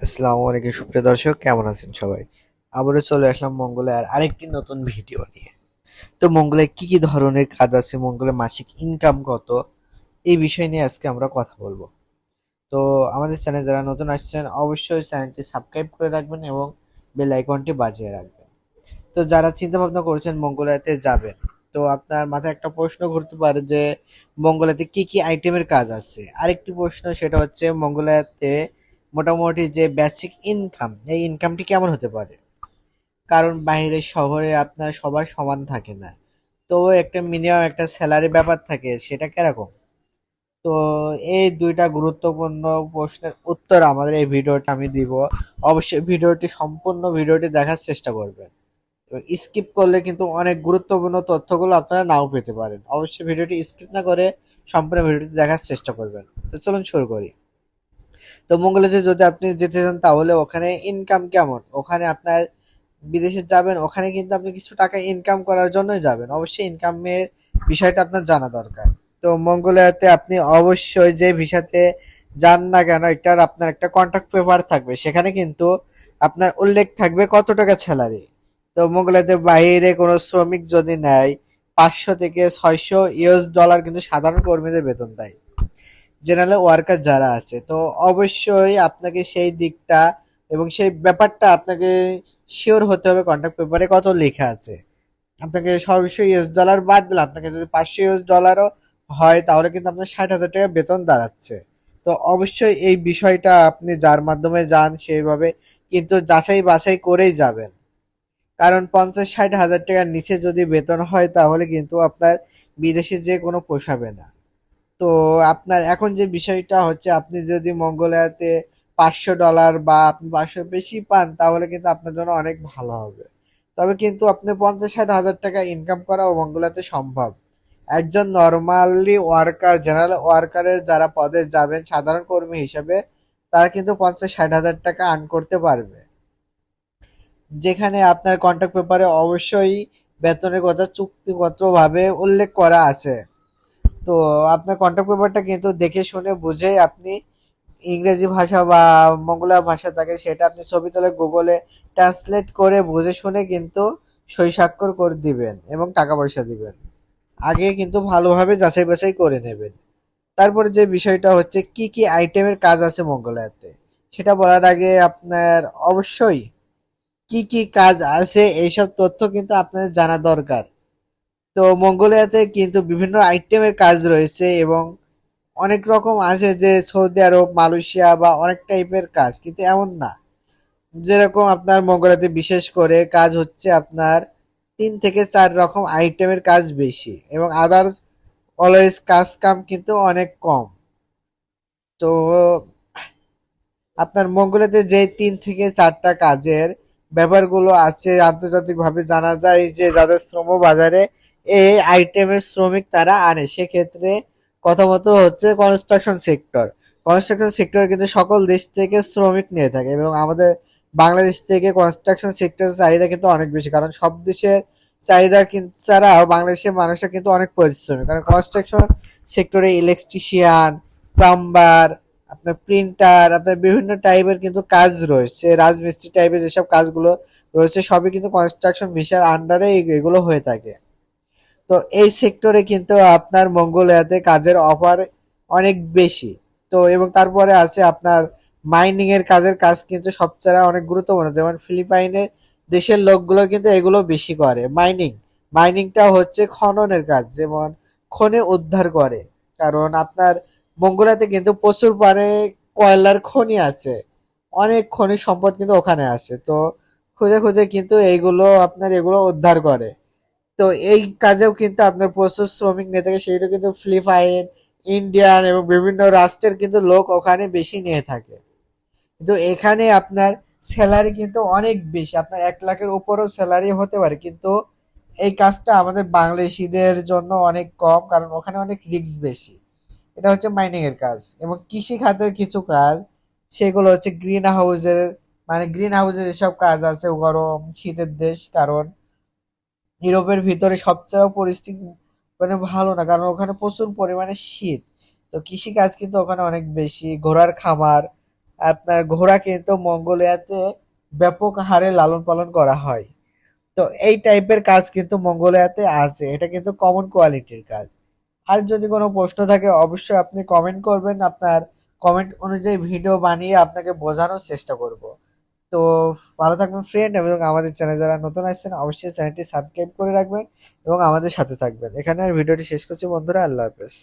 আসসালামু আলাইকুম সুপ্রিয় দর্শক, কেমন আছেন সবাই? আবারও চলে আসলাম মঙ্গলে আর আরেকটি নতুন ভিডিও নিয়ে। তো মঙ্গলে কি কি ধরনের কাজ আছে, মঙ্গলে মাসিক ইনকাম কত, এই বিষয় নিয়ে আজকে আমরা কথা বলবো। তো আমাদের চ্যানেল যারা নতুন আসছেন অবশ্যই চ্যানেলটি সাবস্ক্রাইব করে রাখবেন এবং বেল আইকনটি বাজিয়ে রাখবেন। তো যারা চিন্তা ভাবনা করছেন মঙ্গলাতে যাবেন, তো আপনার মাথায় একটা প্রশ্ন ঘুরতে পারে যে মঙ্গলাতে কি কি আইটেমের কাজ আছে। আরেকটি প্রশ্ন সেটা হচ্ছে মঙ্গলাতে মোটামুটি যে বেসিক ইনকাম, এই ইনকামটি কেমন হতে পারে। কারণ বাইরের শহরে আপনার সবার সমান থাকে না, তো একটা মিনিমাম একটা স্যালারি ব্যাপার থাকে, সেটা কিরকম। তো এই দুইটা গুরুত্বপূর্ণ প্রশ্নের উত্তর আমাদের এই ভিডিওটা আমি দিব। অবশ্যই সম্পূর্ণ ভিডিওটি দেখার চেষ্টা করবেন। স্কিপ করলে কিন্তু অনেক গুরুত্বপূর্ণ তথ্যগুলো আপনারা নাও পেতে পারেন। অবশ্যই ভিডিওটি স্কিপ না করে সম্পূর্ণ ভিডিওটি দেখার চেষ্টা করবেন। তো চলুন শুরু করি। তো মঙ্গলেতে যদি আপনি যেতে চান তাহলে ওখানে ইনকাম কেমন, ওখানে আপনার বিদেশে যাবেন, ওখানে কিন্তু আপনি কিছু টাকা ইনকাম করার জন্যই যাবেন, অবশ্যই ইনকামের বিষয়টা আপনার জানা দরকার। তো মঙ্গোলিয়াতে আপনি অবশ্যই যে ভিসাতে যান না কেন, এটার আপনার একটা কন্ট্রাক্ট পেপার থাকবে, সেখানে কিন্তু আপনার উল্লেখ থাকবে কত টাকা স্যালারি। তো মঙ্গোলিয়াতে বাইরে কোনো শ্রমিক যদি নেয়, 500 থেকে 600 US ডলার কিন্তু সাধারণ কর্মীদের বেতন দেয়, জেনারেল ওয়ার্কার যারা আছে। তো অবশ্যই আপনাকে সেই দিকটা এবং সেই ব্যাপারটা আপনাকে শিওর হতে হবে কন্ট্রাক্ট পেপারে কত লেখা আছে। আপনাকে সর্বোচ্চ US ডলার বাদ দিলে আপনাকে যদি 500 US ডলারও হয় তাহলে কিন্তু আপনার 60,000 টাকা বেতন দাঁড়াচ্ছে। তো অবশ্যই এই বিষয়টা আপনি যার মাধ্যমে যান সেইভাবে কিন্তু যাচাই বাছাই করেই যাবেন। কারণ 50-60 হাজার টাকার নিচে যদি বেতন হয় তাহলে কিন্তু আপনার বিদেশে যে কোনো পোষাবে না। তো আপনার এখন যে বিষয়টা হচ্ছে, আপনি যদি মঙ্গোলিয়াতে 500 ডলার বা আপনি 500 বেশি পান তাহলে কিন্তু আপনার জন্য অনেক ভালো হবে। তবে কিন্তু আপনি 50-60 হাজার টাকা ইনকাম করাও মঙ্গোলিয়াতে সম্ভব। একজন নর্মালি ওয়ার্কার, জেনারেল ওয়ার্কারের যারা পদে যাবেন সাধারণ কর্মী হিসেবে, তারা কিন্তু 50-60 হাজার টাকা আর্ন করতে পারবে। যেখানে আপনার কন্ট্রাক্ট পেপারে অবশ্যই বেতনের কথা চুক্তিগতভাবে উল্লেখ করা আছে। তো আপনার কন্ট্যাক্ট পেপারটা কিন্তু দেখে শুনে বুঝে আপনি ইংরেজি ভাষা বা মঙ্গলা ভাষা থাকে সেটা আপনি ছবি তুলে গুগলে ট্রান্সলেট করে বুঝে শুনে কিন্তু সই স্বাক্ষর করে দিবেন এবং টাকা পয়সা দিবেন। আগে কিন্তু ভালোভাবে যাচাই বাছাই করে নেবেন। তারপরে যে বিষয়টা হচ্ছে কি কি আইটেমের কাজ আছে মঙ্গলাতে, সেটা বলার আগে আপনার অবশ্যই কি কি কাজ আছে এইসব তথ্য কিন্তু আপনাদের জানা দরকার। তো মঙ্গোলিয়াতে কিন্তু বিভিন্ন আইটেমের কাজ রয়েছে এবং অনেক রকম আছে, যে সৌদি আরব, মালয়েশিয়া বা অনেক টাইপের কাজ, কিন্তু এমন না। যেরকম আপনার মঙ্গোলিয়াতে বিশেষ করে কাজ হচ্ছে আপনার 3 থেকে 4 রকম আইটেমের কাজ বেশি এবং আদার্স অলওয়েজ কাজ কাম কিন্তু অনেক কম। তো আপনার মঙ্গোলিয়াতে যে 3 থেকে 4টা কাজের ব্যাপারগুলো আছে আন্তর্জাতিকভাবে জানা যায়, যে যাদের শ্রম বাজারে এই আইটেমের শ্রমিক তারা আনে, সেক্ষেত্রে প্রথমত হচ্ছে কনস্ট্রাকশন সেক্টর। কনস্ট্রাকশন সেক্টর কিন্তু সকল দেশ থেকে শ্রমিক নিয়ে থাকে এবং আমাদের বাংলাদেশ থেকে কনস্ট্রাকশন সেক্টরের চাহিদা কিন্তু অনেক বেশি, কারণ সব দেশের চাহিদা কিন্তু ছাড়াও বাংলাদেশের মানুষরা কিন্তু অনেক পরিশ্রমী, কারণ কনস্ট্রাকশন সেক্টরে ইলেকট্রিশিয়ান, প্লাম্বার, আপনার প্রিন্টার, আপনার বিভিন্ন টাইপের কিন্তু কাজ রয়েছে, রাজমিস্ত্রি টাইপের যেসব কাজগুলো রয়েছে সবই কিন্তু কনস্ট্রাকশন ভিসার আন্ডারে এগুলো হয়ে থাকে। তো এই সেক্টরে কিন্তু আপনার মঙ্গোলিয়াতে কাজের অফার অনেক বেশি। তো এবং তারপরে আছে আপনার মাইনিং এর কাজ কিন্তু সবচেয়ে অনেক গুরুত্বপূর্ণ, যেমন ফিলিপাইনের দেশের লোকগুলো কিন্তু এগুলো বেশি করে। মাইনিংটা হচ্ছে খননের কাজ, যেমন খনি উদ্ধার করে। কারণ আপনার মঙ্গোলিয়াতে কিন্তু প্রচুর পারে কয়লার খনি আছে, অনেক খনিজ সম্পদ কিন্তু ওখানে আছে। তো খুঁজে খুঁজে কিন্তু এইগুলো আপনার এগুলো উদ্ধার করে। তো এই কাজেও কিন্তু আপনার প্রচুর শ্রমিক নিয়ে থাকে, সেটা কিন্তু ফিলিপাইন, ইন্ডিয়ান এবং বিভিন্ন রাষ্ট্রের কিন্তু লোক ওখানে বেশি নিয়ে থাকে। কিন্তু এখানে আপনার স্যালারি কিন্তু অনেক বেশি, আপনার 1 লাখের উপরও স্যালারি হতে পারে, কিন্তু এই কাজটা আমাদের বাংলাদেশিদের জন্য অনেক কম, কারণ ওখানে অনেক রিস্ক বেশি। এটা হচ্ছে মাইনিং এর কাজ। এবং কৃষি খাতের কিছু কাজ, সেগুলো হচ্ছে গ্রিন হাউসের, মানে গ্রিন হাউসের যেসব কাজ আছে, গরম শীতের দেশ, কারণ ইউরোপের ভিতরে সবচেয়ে পরিস্থিতি মানে ভালো না, কারণ ওখানে প্রচুর পরিমাণে শীত। তো কৃষি কাজ কিন্তু ওখানে অনেক বেশি, ঘোড়ার খামার, আপনার ঘোড়া কিন্তু মঙ্গোলিয়াতে ব্যাপক হারে লালন পালন করা হয়। তো এই টাইপের কাজ কিন্তু মঙ্গোলিয়াতে আছে, এটা কিন্তু কমন কোয়ালিটির কাজ। আর যদি কোনো প্রশ্ন থাকে অবশ্যই আপনি কমেন্ট করবেন, আপনার কমেন্ট অনুযায়ী ভিডিও বানিয়ে আপনাকে বোঝানোর চেষ্টা করব। তো ভালো থাকবেন ফ্রেন্ড, এবং আমাদের চ্যানেল যারা নতুন আসছেন অবশ্যই চ্যানেলটি সাবস্ক্রাইব করে রাখবেন এবং আমাদের সাথে থাকবেন। এখানে আর ভিডিওটি শেষ করছি বন্ধুরা, আল্লাহ হাফেজ।